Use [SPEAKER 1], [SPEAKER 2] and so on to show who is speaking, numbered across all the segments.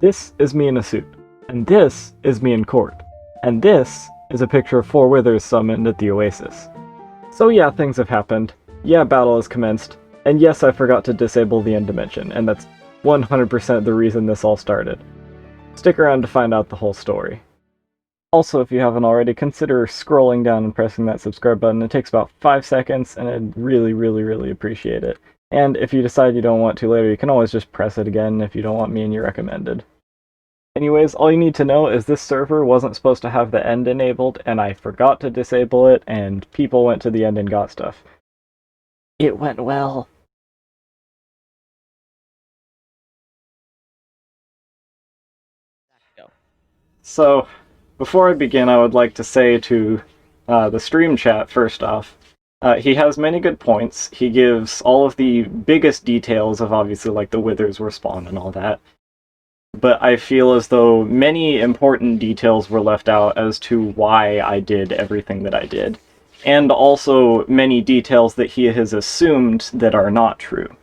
[SPEAKER 1] This is me in a suit. And this is me in court. And this is a picture of 4 withers summoned at the Oasis. So yeah, things have happened. Yeah, battle has commenced. And yes, I forgot to disable the end dimension, and that's 100% the reason this all started. Stick around to find out the whole story. Also, if you haven't already, consider scrolling down and pressing that subscribe button. It takes about 5 seconds, and I'd really appreciate it. And if you decide you don't want to later, you can always just press it again if you don't want me in your recommended. Anyways, all you need to know is this server wasn't supposed to have the end enabled, and I forgot to disable it, and people went to the end and got stuff. It went well. So, before I begin, I would like to say to the stream chat, first off, he has many good points. He gives all of the biggest details of, obviously, like, the withers were spawned and all that. But I feel as though many important details were left out as to why I did everything that I did. And also many details that he has assumed that are not true.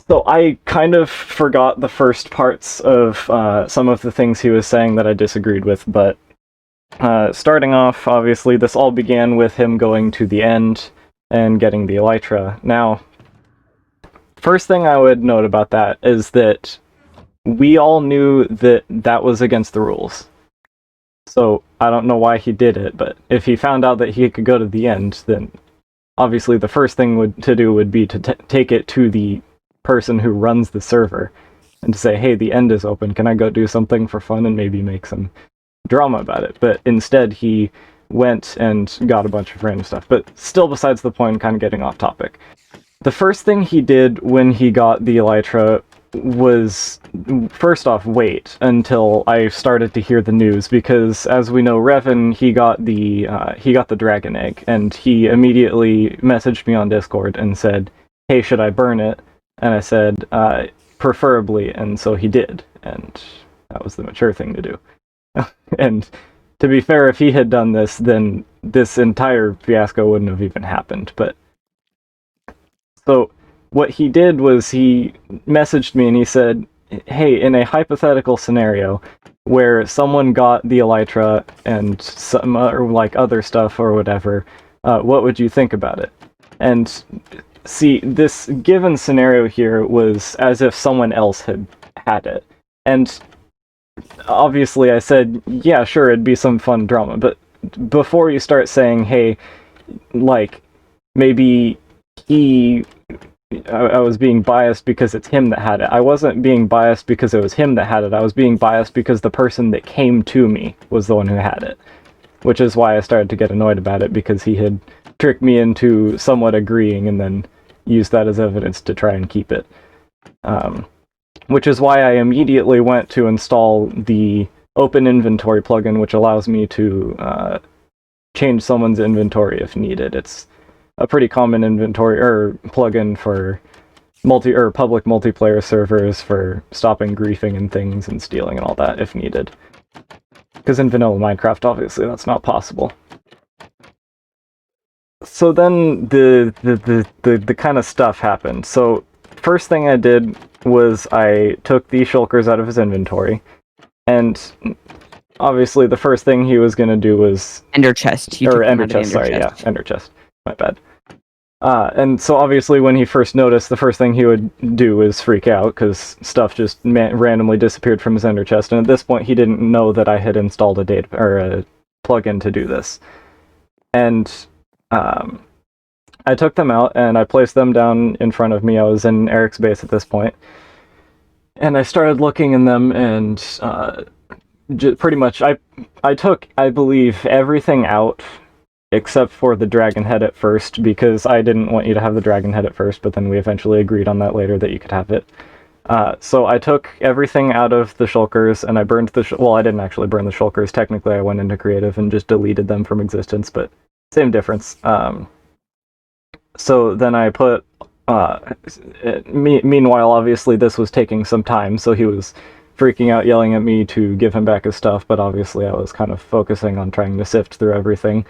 [SPEAKER 1] So I kind of forgot the first parts of some of the things he was saying that I disagreed with, but starting off, obviously, this all began with him going to the end and getting the elytra. Now, first thing I would note about that is that we all knew that that was against the rules. So I don't know why he did it, but if he found out that he could go to the end, then obviously the first thing to do would be to take it to the person who runs the server and to say, hey, the end is open, can I go do something for fun and maybe make some drama about it? But instead he went and got a bunch of random stuff. But still, besides the point, kind of getting off topic. The first thing he did when he got the elytra was, first off, wait until I started to hear the news, because as we know, Revan, he got the dragon egg, and he immediately messaged me on Discord and said, hey, should I burn it? And I said, preferably, and so he did, and that was the mature thing to do. And to be fair, if he had done this, then this entire fiasco wouldn't have even happened. But so what he did was he messaged me and he said, hey, in a hypothetical scenario where someone got the elytra and some like other stuff or whatever, what would you think about it? And see, this given scenario here was as if someone else had it. And obviously I said, yeah, sure, it'd be some fun drama. But before you start saying, hey, like, maybe I was being biased because it's him that had it. I wasn't being biased because it was him that had it. I was being biased because the person that came to me was the one who had it. Which is why I started to get annoyed about it, because he had tricked me into somewhat agreeing and then used that as evidence to try and keep it. Which is why I immediately went to install the Open Inventory plugin, which allows me to change someone's inventory if needed. It's a pretty common inventory plugin for public multiplayer servers for stopping griefing and things and stealing and all that if needed. Because in vanilla Minecraft, obviously, that's not possible. So then the kind of stuff happened. So first thing I did was I took the shulkers out of his inventory, and obviously the first thing he was going to do was
[SPEAKER 2] Ender chest.
[SPEAKER 1] Ender chest. My bad. And so obviously when he first noticed, the first thing he would do is freak out, because stuff just randomly disappeared from his ender chest, and at this point he didn't know that I had installed a plugin to do this. And I took them out and I placed them down in front of me. I was in Eric's base at this point, and I started looking in them, and pretty much I took, I believe, everything out except for the dragon head at first, because I didn't want you to have the dragon head at first, but then we eventually agreed on that later that you could have it. So I took everything out of the shulkers, and I burned well, I didn't actually burn the shulkers. Technically, I went into creative and just deleted them from existence, but same difference. So then I put... meanwhile, obviously, this was taking some time, so he was freaking out, yelling at me to give him back his stuff, but obviously I was kind of focusing on trying to sift through everything.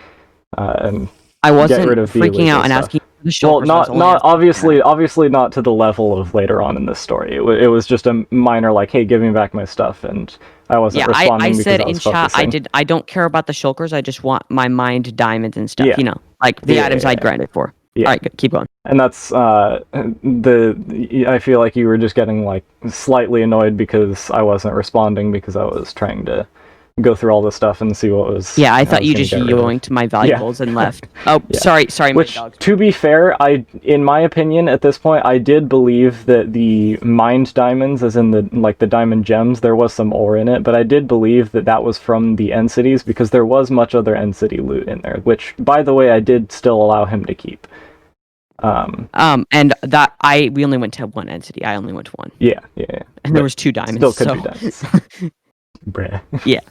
[SPEAKER 1] And
[SPEAKER 2] I wasn't
[SPEAKER 1] get rid of the
[SPEAKER 2] freaking out and
[SPEAKER 1] stuff.
[SPEAKER 2] asking The
[SPEAKER 1] Well,
[SPEAKER 2] shulkers, I was only
[SPEAKER 1] not
[SPEAKER 2] asking for that.
[SPEAKER 1] obviously not to the level of later on in this story. It was just a minor like, hey, give me back my stuff, and I wasn't
[SPEAKER 2] Yeah, I
[SPEAKER 1] responding because
[SPEAKER 2] said
[SPEAKER 1] I
[SPEAKER 2] in
[SPEAKER 1] was
[SPEAKER 2] chat
[SPEAKER 1] focusing.
[SPEAKER 2] I don't care about the shulkers, I just want my mined diamonds and stuff,
[SPEAKER 1] Yeah,
[SPEAKER 2] like the items
[SPEAKER 1] yeah,
[SPEAKER 2] I'd grinded for.
[SPEAKER 1] yeah.
[SPEAKER 2] Alright, good, keep going.
[SPEAKER 1] And that's I feel like you were just getting like slightly annoyed because I wasn't responding because I was trying to go through all this stuff and see what was
[SPEAKER 2] Yeah, I
[SPEAKER 1] I
[SPEAKER 2] thought
[SPEAKER 1] was
[SPEAKER 2] you
[SPEAKER 1] gonna
[SPEAKER 2] just
[SPEAKER 1] get rid of.
[SPEAKER 2] yoinked my valuables and left. Oh,
[SPEAKER 1] Yeah.
[SPEAKER 2] sorry, my
[SPEAKER 1] Which,
[SPEAKER 2] dog's
[SPEAKER 1] to be fair, in my opinion, at this point, I did believe that the mined diamonds, as in the diamond gems, there was some ore in it, but I did believe that that was from the end cities because there was much other end city loot in there, which, by the way, I did still allow him to keep.
[SPEAKER 2] And that we only went to one entity. I only went to one.
[SPEAKER 1] Yeah.
[SPEAKER 2] And there was 2 diamonds.
[SPEAKER 1] Still could
[SPEAKER 2] so.
[SPEAKER 1] be diamonds. Bruh.
[SPEAKER 2] Yeah.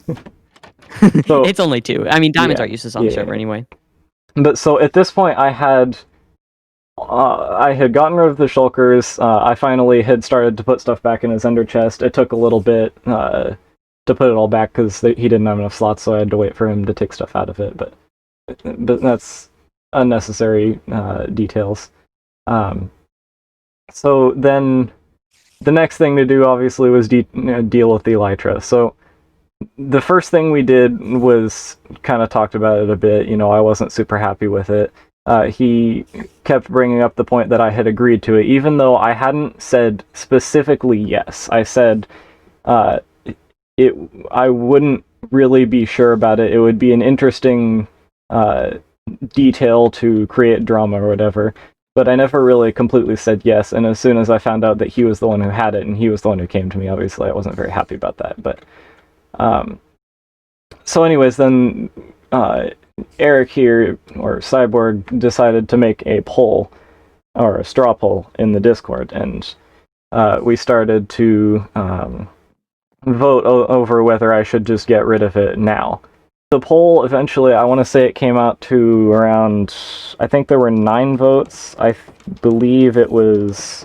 [SPEAKER 1] So,
[SPEAKER 2] it's only 2. I mean, diamonds are useless on the server
[SPEAKER 1] yeah.
[SPEAKER 2] anyway.
[SPEAKER 1] But so at this point, I had gotten rid of the shulkers. I finally had started to put stuff back in his ender chest. It took a little bit to put it all back because he didn't have enough slots, so I had to wait for him to take stuff out of it. But that's unnecessary details. So then the next thing to do, obviously, was deal with the elytra. So the first thing we did was kind of talked about it a bit. I wasn't super happy with it. He kept bringing up the point that I had agreed to it, even though I hadn't said specifically yes. I said I wouldn't really be sure about it. It would be an interesting detail to create drama or whatever. But I never really completely said yes, and as soon as I found out that he was the one who had it, and he was the one who came to me, obviously I wasn't very happy about that. But so anyways, then Eric here, or Cyborg, decided to make a poll, or a straw poll, in the Discord, and we started to vote over whether I should just get rid of it now. The poll eventually, I want to say it came out to around, I think there were 9 votes. I believe it was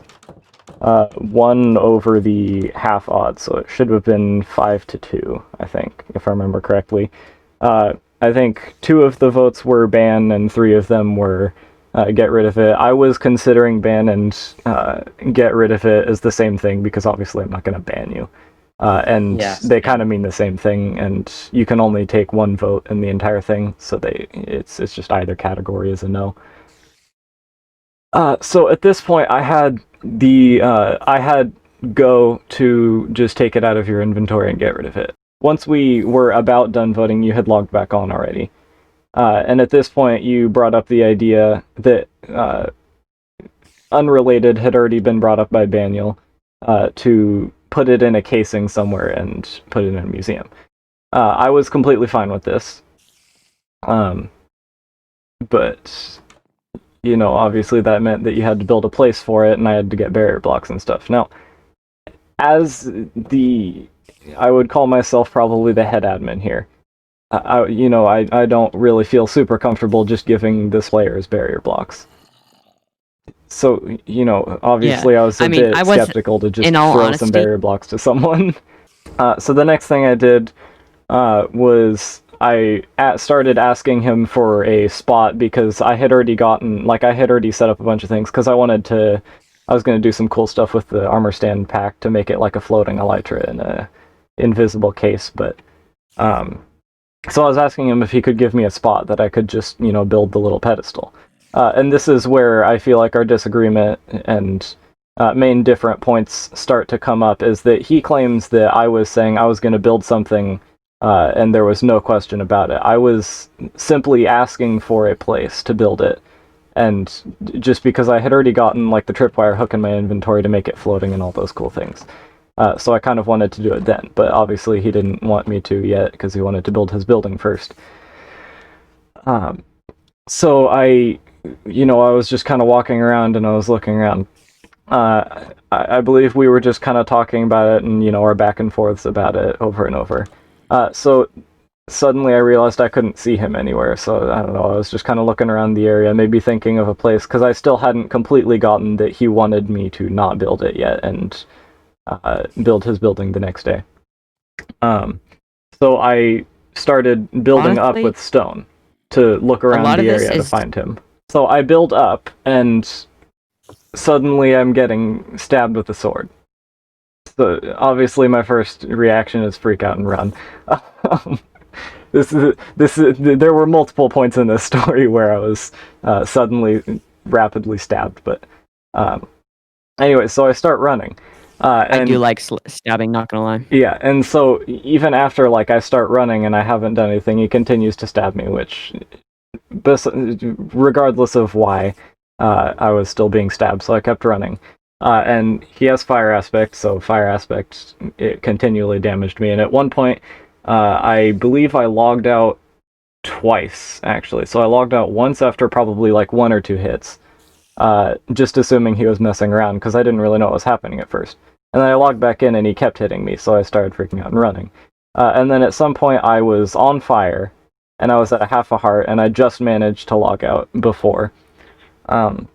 [SPEAKER 1] 1 over the half odds, so it should have been 5-2, I think, if I remember correctly. I think 2 of the votes were ban, and 3 of them were get rid of it. I was considering ban and get rid of it as the same thing, because obviously I'm not going to ban you. They kind of mean the same thing, and you can only take 1 vote in the entire thing, so it's just either category is a no. So at this point, I had go to just take it out of your inventory and get rid of it. Once we were about done voting, you had logged back on already. And at this point, you brought up the idea that unrelated had already been brought up by Baniel to put it in a casing somewhere and put it in a museum. I was completely fine with this. But obviously that meant that you had to build a place for it, and I had to get barrier blocks and stuff. Now, as I would call myself probably the head admin here. I don't really feel super comfortable just giving the players barrier blocks. So, obviously I was a bit skeptical to just throw some barrier blocks to someone. So the next thing I did was I started asking him for a spot, because I had already set up a bunch of things, because I was going to do some cool stuff with the armor stand pack to make it like a floating elytra in a invisible case, but so I was asking him if he could give me a spot that I could just, build the little pedestal. And this is where I feel like our disagreement and main different points start to come up, is that he claims that I was saying I was going to build something and there was no question about it. I was simply asking for a place to build it, and just because I had already gotten like the tripwire hook in my inventory to make it floating and all those cool things. So I kind of wanted to do it then, but obviously he didn't want me to yet, because he wanted to build his building first. So I was just kind of walking around and I was looking around. I believe we were just kind of talking about it and, our back and forths about it over and over. So suddenly I realized I couldn't see him anywhere, so I don't know, I was just kind of looking around the area, maybe thinking of a place, because I still hadn't completely gotten that he wanted me to not build it yet and build his building the next day. So I started building up with stone to look around the area to find him. So I build up, and suddenly I'm getting stabbed with a sword. So obviously my first reaction is freak out and run. There were multiple points in this story where I was suddenly rapidly stabbed, but anyway, so I start running.
[SPEAKER 2] I do like stabbing, not gonna lie.
[SPEAKER 1] Yeah, and so even after like I start running and I haven't done anything, he continues to stab me, which, regardless of why, I was still being stabbed, so I kept running. And he has fire aspect, so fire aspect, it continually damaged me. And at one point, I believe I logged out twice, actually. So I logged out once after probably like 1 or 2 hits, just assuming he was messing around, because I didn't really know what was happening at first. And then I logged back in and he kept hitting me, so I started freaking out and running. And then at some point I was on fire, and I was at a half a heart, and I just managed to log out before. And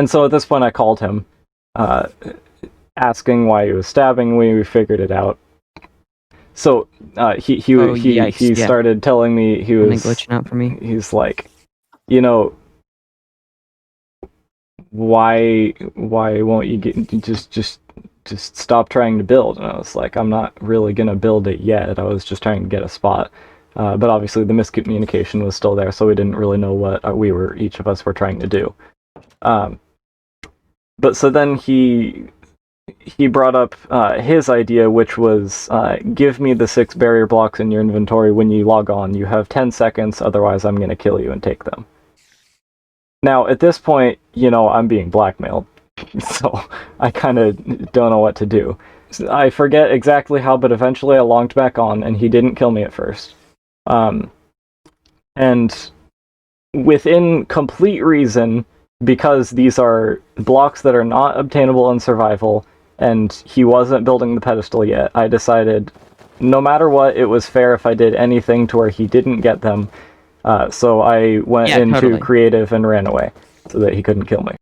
[SPEAKER 1] so at this point I called him, asking why he was stabbing me. We figured it out. So he started telling me he was
[SPEAKER 2] glitching out for me.
[SPEAKER 1] He's like, you know, why won't you just stop trying to build? And I was like, I'm not really gonna build it yet. I was just trying to get a spot. But obviously the miscommunication was still there, so we didn't really know what each of us were trying to do. But so then he brought up his idea, which was give me the 6 barrier blocks in your inventory when you log on. You have 10 seconds, otherwise I'm going to kill you and take them. Now, at this point, I'm being blackmailed, so I kind of don't know what to do. I forget exactly how, but eventually I logged back on, and he didn't kill me at first. And within complete reason, because these are blocks that are not obtainable in survival, and he wasn't building the pedestal yet, I decided no matter what, it was fair if I did anything to where he didn't get them. So I went into creative and ran away so that he couldn't kill me.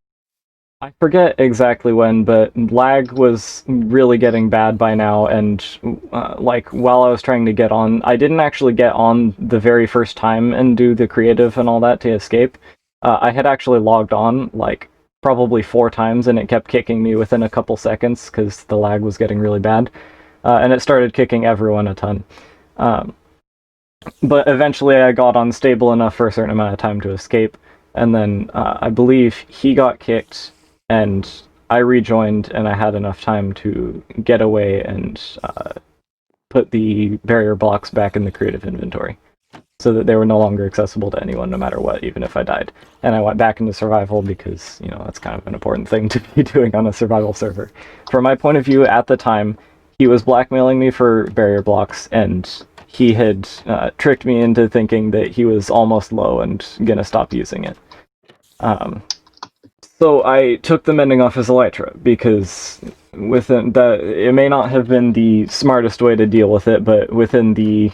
[SPEAKER 1] I forget exactly when, but lag was really getting bad by now, and while I was trying to get on, I didn't actually get on the very first time and do the creative and all that to escape. I had actually logged on probably 4 times, and it kept kicking me within a couple seconds because the lag was getting really bad, and it started kicking everyone a ton. But eventually I got on stable enough for a certain amount of time to escape, and then I believe he got kicked, and I rejoined, and I had enough time to get away and put the barrier blocks back in the creative inventory, so that they were no longer accessible to anyone, no matter what, even if I died. And I went back into survival because, that's kind of an important thing to be doing on a survival server. From my point of view, at the time, he was blackmailing me for barrier blocks, and he had tricked me into thinking that he was almost low and gonna stop using it. So I took the mending off his elytra, because within that, it may not have been the smartest way to deal with it, but within the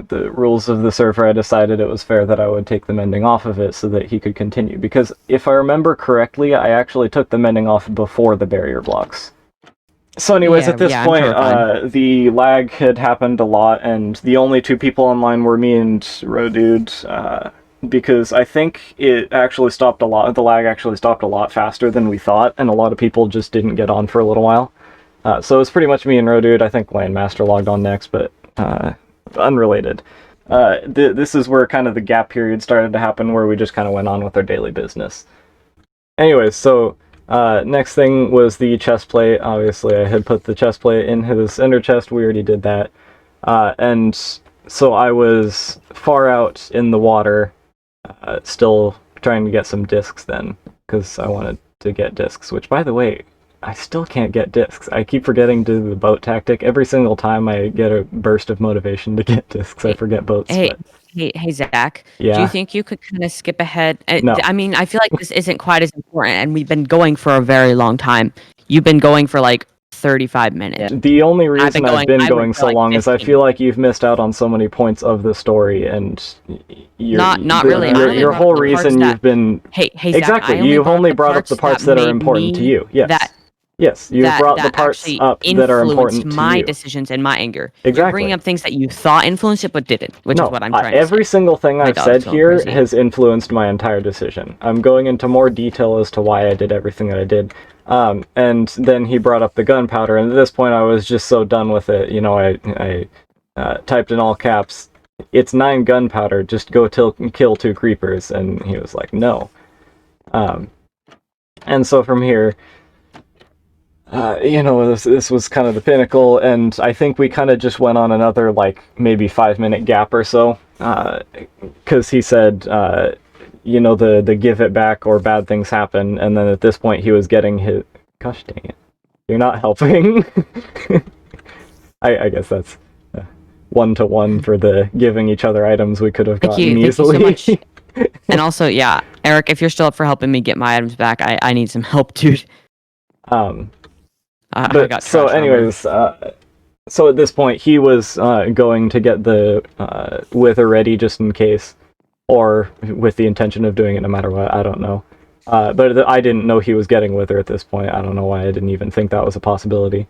[SPEAKER 1] rules of the server, I decided it was fair that I would take the mending off of it so that he could continue. Because if I remember correctly, I actually took the mending off before the barrier blocks. So anyways, at this point, the lag had happened a lot, and the only 2 people online were me and Rodude, because I think it actually stopped a lot. The lag actually stopped a lot faster than we thought, and a lot of people just didn't get on for a little while. So it was pretty much me and Rodude. I think Landmaster logged on next, but unrelated. This is where kind of the gap period started to happen, where we just kind of went on with our daily business. Anyways, so next thing was the chest plate. Obviously, I had put the chest plate in his ender chest. We already did that. And so I was far out in the water, still trying to get some discs then, because I wanted to get discs, which, by the way, I still can't get discs. I keep forgetting to do the boat tactic. Every single time I get a burst of motivation to get discs, I forget boats.
[SPEAKER 2] Hey, Zach.
[SPEAKER 1] Yeah?
[SPEAKER 2] Do you think you could kind of skip ahead?
[SPEAKER 1] No.
[SPEAKER 2] I mean, I feel like this isn't quite as important, and we've been going for a very long time. You've been going for 35 minutes.
[SPEAKER 1] The only reason I've been going so long is I feel like you've missed out on so many points of the story, and
[SPEAKER 2] not really.
[SPEAKER 1] Your whole reason you've been
[SPEAKER 2] Hey, Zach,
[SPEAKER 1] exactly. You've only brought up the parts that are important to you. Yes. Yes, you brought the
[SPEAKER 2] that
[SPEAKER 1] parts
[SPEAKER 2] actually
[SPEAKER 1] up that are
[SPEAKER 2] influenced
[SPEAKER 1] important to
[SPEAKER 2] my
[SPEAKER 1] you.
[SPEAKER 2] decisions and my anger.
[SPEAKER 1] Exactly.
[SPEAKER 2] You're bringing up things that you thought influenced it but didn't, which is what I'm trying to say.
[SPEAKER 1] Every single thing
[SPEAKER 2] My
[SPEAKER 1] I've
[SPEAKER 2] dog's
[SPEAKER 1] said
[SPEAKER 2] going
[SPEAKER 1] here
[SPEAKER 2] crazy.
[SPEAKER 1] has influenced my entire decision. I'm going into more detail as to why I did everything that I did. And then he brought up the gunpowder, and at this point I was just so done with it. You know, I typed in all caps, "It's 9 gunpowder, just go kill 2 creepers," and he was like, "No." And so from here, you know, this was kind of the pinnacle, and I think we kind of just went on another, like, maybe 5-minute gap or so, because he said, you know, the give it back or bad things happen, and then at this point he was getting his... Gosh dang it. You're not helping. I guess that's 1-to-1 for the giving each other items we could have gotten easily.
[SPEAKER 2] Thank you so much. And also, yeah, Eric, if you're still up for helping me get my items back, I need some help, dude.
[SPEAKER 1] But so anyways, so at this point he was going to get the wither ready just in case, or with the intention of doing it no matter what, I don't know. But I didn't know he was getting wither at this point. I don't know why I didn't even think that was a possibility.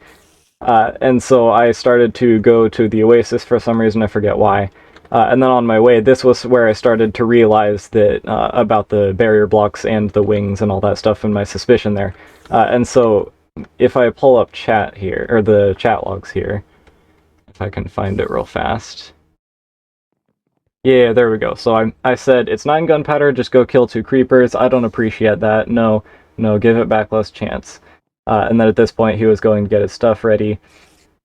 [SPEAKER 1] And so I started to go to the oasis for some reason, I forget why. And then on my way, this was where I started to realize that about the barrier blocks and the wings and all that stuff and my suspicion there. And so if I pull up chat here, or the chat logs here, if I can find it real fast. Yeah, there we go. So I said, "It's 9 gunpowder, just go kill 2 creepers. I don't appreciate that. No, give it back, less chance." And then at this point, he was going to get his stuff ready.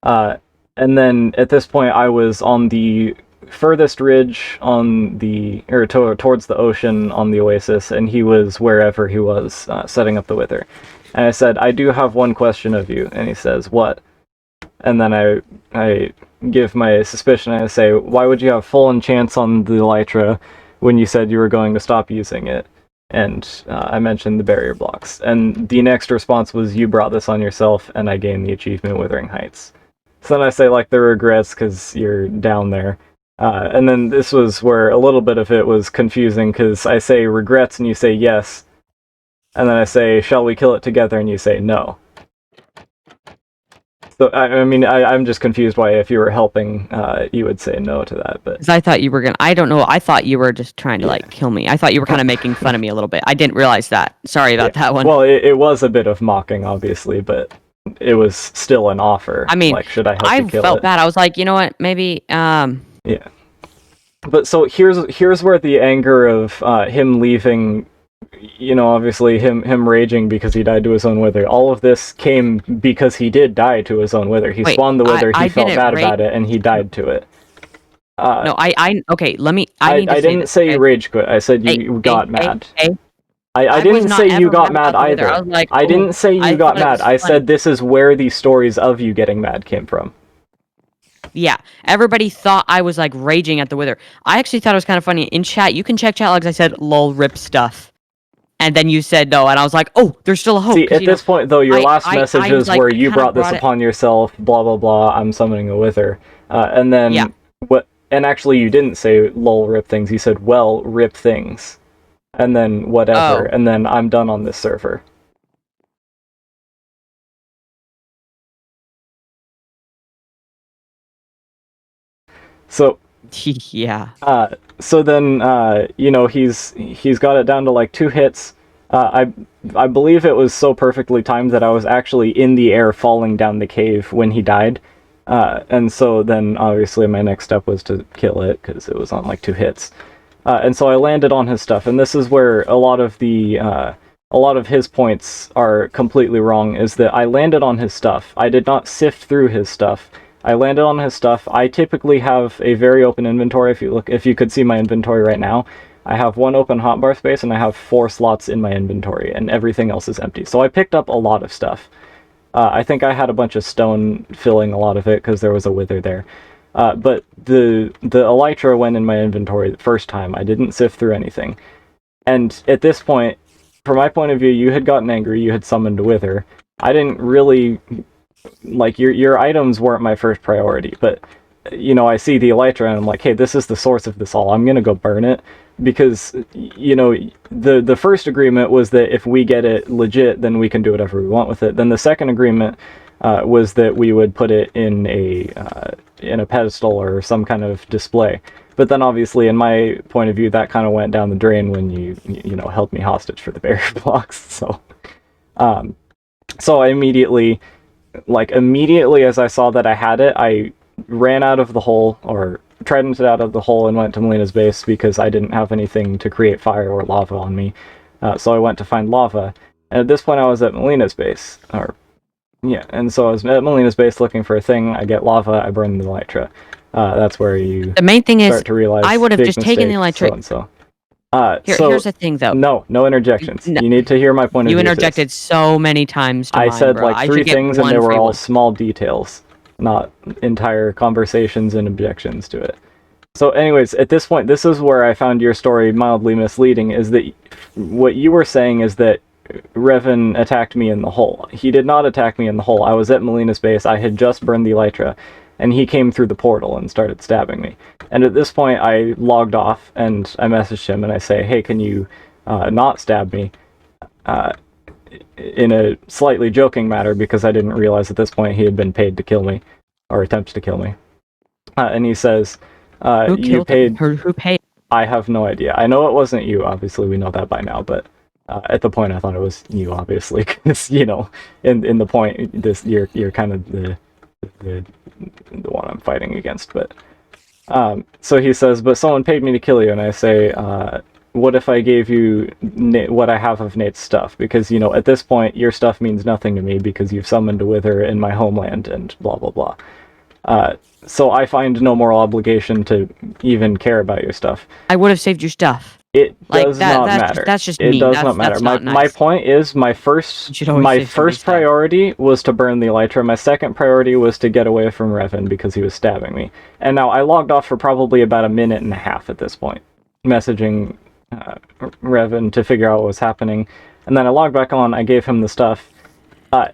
[SPEAKER 1] And then at this point, I was on the furthest ridge on the, or towards the ocean on the oasis, and he was wherever he was setting up the wither. And I said, "I do have one question of you." And he says, "What?" And then I give my suspicion, and I say, "Why would you have full enchants on the elytra when you said you were going to stop using it?" And I mentioned the barrier blocks. And the next response was, "You brought this on yourself," and I gained the achievement Withering Heights. So then I say, like, the regrets, because you're down there. And then this was where a little bit of it was confusing, because I say regrets, and you say yes. And then I say, "Shall we kill it together?" and you say no. So, I mean, I'm just confused why, if you were helping, you would say no to that, but...
[SPEAKER 2] Because I thought you were gonna... I don't know, I thought you were just trying to, like, kill me. I thought you were kind of making fun of me a little bit. I didn't realize that. Sorry about that one.
[SPEAKER 1] Well, it was a bit of mocking, obviously, but it was still an offer.
[SPEAKER 2] I mean,
[SPEAKER 1] like, should I help you kill
[SPEAKER 2] felt
[SPEAKER 1] it?
[SPEAKER 2] bad. I was like, you know what, maybe,
[SPEAKER 1] Yeah. But so here's where the anger of him leaving, you know, obviously him raging because he died to his own wither. All of this came because he did die to his own wither. He spawned the wither, he felt bad about it, and he died to it.
[SPEAKER 2] No, okay, let me...
[SPEAKER 1] I didn't say you rage quit. I said you got mad. I didn't say you got mad either. I didn't say you got mad. I said this is where the stories of you getting mad came from.
[SPEAKER 2] Yeah, everybody thought I was, like, raging at the wither. I actually thought it was kind of funny. In chat, you can check chat logs, I said, "Lol, rip stuff." And then you said no, and I was like, "Oh, there's still a hope."
[SPEAKER 1] See, at this point, though, your last messages were, "You brought this upon yourself, blah, blah, blah, I'm summoning a wither." And then,
[SPEAKER 2] yeah.
[SPEAKER 1] And actually, you didn't say, "Lol, rip things." You said, "Well, rip things." And then, whatever.
[SPEAKER 2] Oh.
[SPEAKER 1] And then, "I'm done on this server." So...
[SPEAKER 2] yeah.
[SPEAKER 1] So then, you know, he's got it down to like 2 hits. I believe it was so perfectly timed that I was actually in the air falling down the cave when he died. And so then obviously my next step was to kill it because it was on like 2 hits. And so I landed on his stuff, and this is where a lot of his points are completely wrong, is that I landed on his stuff. I did not sift through his stuff. I landed on his stuff. I typically have a very open inventory. If you could see my inventory right now, I have 1 open hotbar space, and I have 4 slots in my inventory, and everything else is empty. So I picked up a lot of stuff. I think I had a bunch of stone filling a lot of it, because there was a wither there. But the elytra went in my inventory the first time. I didn't sift through anything. And at this point, from my point of view, you had gotten angry, you had summoned a wither. I didn't really... Like, your items weren't my first priority, but, you know, I see the elytra and I'm like, hey, this is the source of this all. I'm gonna go burn it. because the first agreement was that if we get it legit, then we can do whatever we want with it. Then the second agreement was that we would put it in a pedestal or some kind of display. But then obviously, in my point of view, that kind of went down the drain when you held me hostage for the barrier blocks. So I immediately as I saw that I had it, I ran out of the hole, or tridented out of the hole, and went to Melina's base because I didn't have anything to create fire or lava on me. So I went to find lava. And at this point, I was at Melina's base, and so I was at Melina's base looking for a thing. I get lava, I burn the elytra. That's where you
[SPEAKER 2] the main thing
[SPEAKER 1] start
[SPEAKER 2] is
[SPEAKER 1] to realize
[SPEAKER 2] I would have just taken the elytra.
[SPEAKER 1] So.
[SPEAKER 2] Here's the thing, though.
[SPEAKER 1] No interjections. No. You need to hear my point of view.
[SPEAKER 2] You interjected so many times to
[SPEAKER 1] I
[SPEAKER 2] mine,
[SPEAKER 1] said
[SPEAKER 2] bro.
[SPEAKER 1] like 3 things, and they were all small details, not entire conversations and objections to it. So anyways, at this point, this is where I found your story mildly misleading, is that what you were saying is that Revan attacked me in the hole. He did not attack me in the hole. I was at Melina's base. I had just burned the elytra, and he came through the portal and started stabbing me. And at this point, I logged off, and I messaged him, and I say, hey, can you not stab me? In a slightly joking manner, because I didn't realize at this point he had been paid to kill me, or attempt to kill me. And he says,
[SPEAKER 2] who paid?
[SPEAKER 1] I have no idea. I know it wasn't you, obviously, we know that by now, but at the point I thought it was you, obviously, because, in the point, you're kind of the one I'm fighting against, but so he says, but someone paid me to kill you, and I say, what if I gave you what I have of Nate's stuff? Because, at this point, your stuff means nothing to me because you've summoned a wither in my homeland and blah, blah, blah. So I find no moral obligation to even care about your stuff.
[SPEAKER 2] I would have saved your stuff.
[SPEAKER 1] It does not matter.
[SPEAKER 2] That's just mean.
[SPEAKER 1] It does not matter. My point is, my first priority was to burn the elytra. My second priority was to get away from Revan because he was stabbing me. And now I logged off for probably about a minute and a half at this point, messaging Revan to figure out what was happening. And then I logged back on, I gave him the stuff.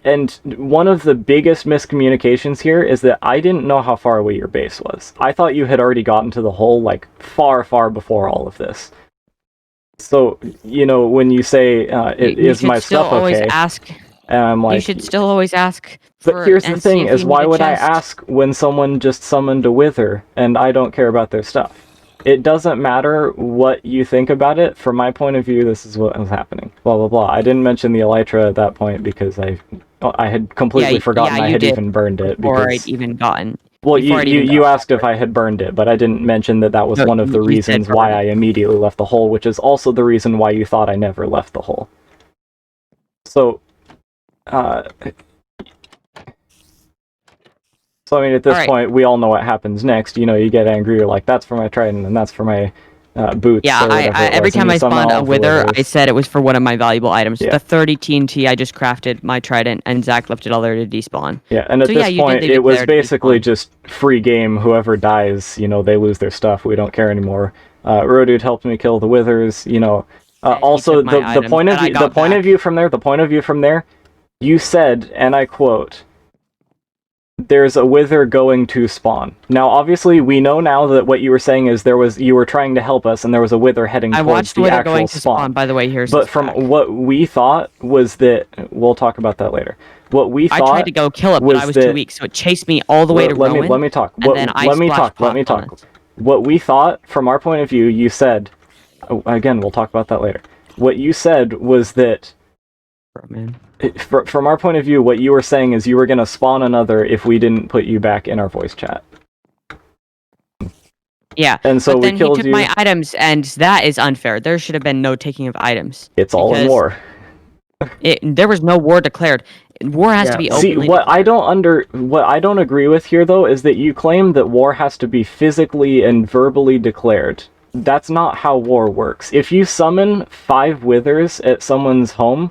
[SPEAKER 1] And one of the biggest miscommunications here is that I didn't know how far away your base was. I thought you had already gotten to the hole, like, far, far before all of this. So, when you say, is my stuff okay? And I'm like,
[SPEAKER 2] you should still always ask.
[SPEAKER 1] But here's the thing, is why would I ask when someone just summoned a wither and I don't care about their stuff? It doesn't matter what you think about it. From my point of view, this is what was happening. Blah, blah, blah. I didn't mention the elytra at that point because I had completely forgotten I had even burned it.
[SPEAKER 2] Before I'd even gotten...
[SPEAKER 1] Well, you asked if I had burned it, but I didn't mention that was one of the reasons why I immediately left the hole, which is also the reason why you thought I never left the hole. So, So, I mean, at this point, we all know what happens next. You get angry, you're like, that's for my trident, and that's for my boots.
[SPEAKER 2] Yeah, every time I spawned a wither, I said it was for one of my valuable items. Yeah. The 30 TNT, I just crafted my trident, and Zach left it all there to despawn.
[SPEAKER 1] Yeah, and at this point, it was basically just free game. Whoever dies, they lose their stuff. We don't care anymore. Rodude helped me kill the withers. Also, the point of view from there, you said, and I quote, there's a wither going to spawn. Now, obviously, we know now that what you were saying is you were trying to help us, and there was a wither heading towards the actual
[SPEAKER 2] going to spawn. By the way,
[SPEAKER 1] but from what we thought was that we'll talk about that later. What we thought
[SPEAKER 2] I tried to go kill it, but I was too weak, so it chased me all the way to Rowan.
[SPEAKER 1] Let me talk. Let me talk. What we thought, from our point of view, you said. Again, we'll talk about that later. What you said was that.
[SPEAKER 2] Bro, man.
[SPEAKER 1] From our point of view, what you were saying is you were going to spawn another if we didn't put you back in our voice chat.
[SPEAKER 2] Yeah,
[SPEAKER 1] and so
[SPEAKER 2] but then
[SPEAKER 1] we killed
[SPEAKER 2] he took my items, and that is unfair. There should have been no taking of items.
[SPEAKER 1] It's all in war.
[SPEAKER 2] There was no war declared. War has to be openly
[SPEAKER 1] declared. What I don't agree with here, though, is that you claim that war has to be physically and verbally declared. That's not how war works. If you summon 5 withers at someone's home,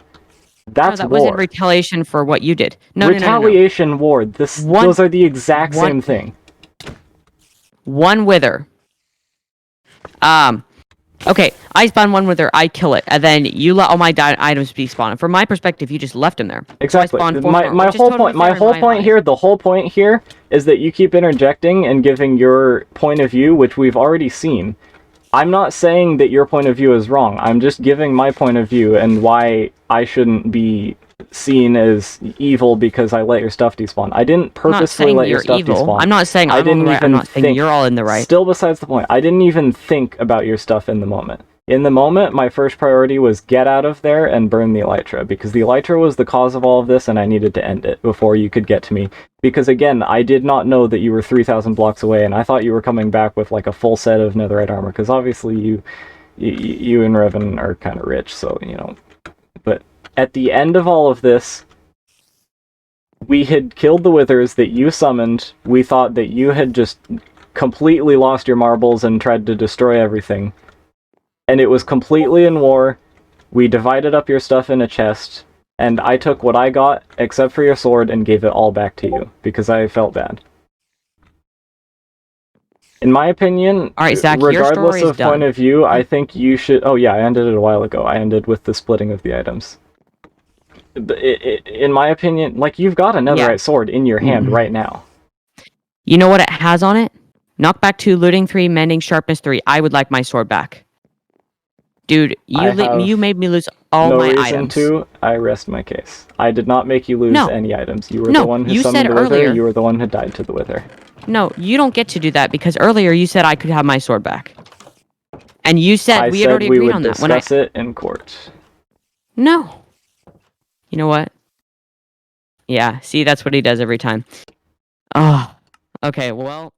[SPEAKER 1] that's
[SPEAKER 2] that
[SPEAKER 1] war.
[SPEAKER 2] wasn't retaliation for what you did.
[SPEAKER 1] Retaliation, war. Those are the exact same thing.
[SPEAKER 2] One wither. Okay, I spawn one wither, I kill it, and then you let all my items be spawned. From my perspective, you just left them there.
[SPEAKER 1] Exactly. So my whole point here is that you keep interjecting and giving your point of view, which we've already seen. I'm not saying that your point of view is wrong. I'm just giving my point of view and why I shouldn't be seen as evil because I let your stuff despawn. I didn't
[SPEAKER 2] I'm not
[SPEAKER 1] purposely
[SPEAKER 2] saying
[SPEAKER 1] let your
[SPEAKER 2] you're
[SPEAKER 1] stuff
[SPEAKER 2] evil.
[SPEAKER 1] despawn.
[SPEAKER 2] I'm not saying
[SPEAKER 1] I
[SPEAKER 2] I'm on the
[SPEAKER 1] didn't
[SPEAKER 2] right. I'm
[SPEAKER 1] even
[SPEAKER 2] not saying
[SPEAKER 1] think.
[SPEAKER 2] you're all in the right.
[SPEAKER 1] Still besides the point. I didn't even think about your stuff in the moment. In the moment, my first priority was get out of there and burn the Elytra, because the Elytra was the cause of all of this and I needed to end it before you could get to me. Because again, I did not know that you were 3,000 blocks away, and I thought you were coming back with like a full set of netherite armor, because obviously you and Revan are kind of rich, so, you know. But at the end of all of this, we had killed the withers that you summoned. We thought that you had just completely lost your marbles and tried to destroy everything. And it was completely in war. We divided up your stuff in a chest, and I took what I got, except for your sword, and gave it all back to you, because I felt bad. In my opinion,
[SPEAKER 2] All right, Zach, your
[SPEAKER 1] regardless
[SPEAKER 2] story is
[SPEAKER 1] of point
[SPEAKER 2] done.
[SPEAKER 1] of view, I think you should... Oh yeah, I ended it a while ago. I ended with the splitting of the items. But in my opinion, like, you've got a netherite sword in your hand right now.
[SPEAKER 2] You know what it has on it? Knockback 2, looting 3, mending, sharpness 3. I would like my sword back. Dude, you made me lose all my items.
[SPEAKER 1] To. I rest my case. I did not make you lose any items. You were the one who
[SPEAKER 2] you
[SPEAKER 1] summoned
[SPEAKER 2] said
[SPEAKER 1] the wither.
[SPEAKER 2] earlier.
[SPEAKER 1] You were the one who died to the wither.
[SPEAKER 2] No, you don't get to do that, because earlier you said I could have my sword back. And you said we had already agreed on that.
[SPEAKER 1] I said we would discuss it in court.
[SPEAKER 2] No. You know what? Yeah, see, that's what he does every time. Oh, okay, well...